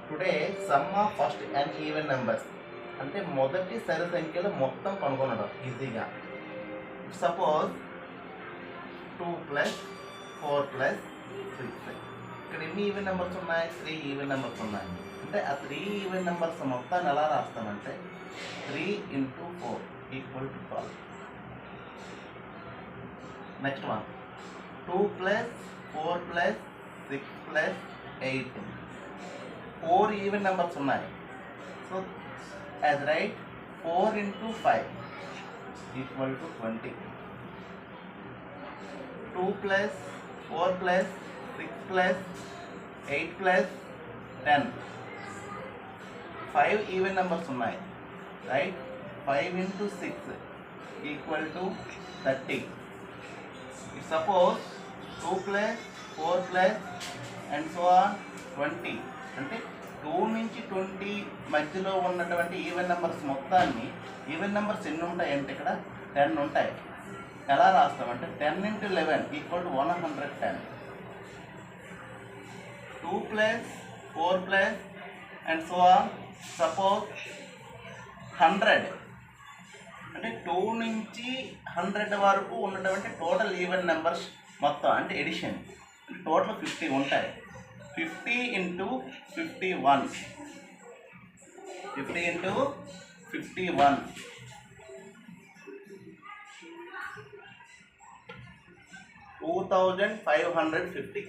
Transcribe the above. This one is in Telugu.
Today some of first n even numbers అంటే మొదటి సరి సంఖ్యలు మొత్తం కనుగొనడం ఈజీగా. సపోజ్ 2 + 4 + 6. ఇక్కడ ఎన్ని ఈవెన్ నెంబర్స్ ఉన్నాయి? 3 ఈవెన్ నెంబర్స్ ఉన్నాయి. అంటే ఆ 3 ఈవెన్ నెంబర్స్ మొత్తాన్ని ఎలా రాస్తామంటే 3 × 4 = 12. Next one 2 + 4 + 6 + 8. 4 ఈవెన్ నెంబర్స్ ఉన్నాయి. So as right 4 × 5 = 20. 2 + 4 + 6 + 8 + 10. 5 even numbers ఉన్నాయి. Right 5 × 6 = 30. Suppose 2 + 4 + and so on 20. అంటే 2 నుంచి 20 మధ్యలో ఉన్నటువంటి ఈవెన్ నెంబర్స్ మొత్తాన్ని, ఈవెన్ నెంబర్స్ ఎన్ని ఉంటాయంటే ఇక్కడ 10 ఉంటాయి. ఎలా రాస్తామంటే 10 × 11 = 110. 2 + 4 + and so on సపోజ్ 100. అంటే 2 నుంచి 100 వరకు ఉన్నటువంటి టోటల్ ఈవెన్ నెంబర్స్ మొత్తం అంటే ఎడిషన్ అంటే టోటల్ 50 ఉంటాయి. 50 × 51. 50 × 51 2550.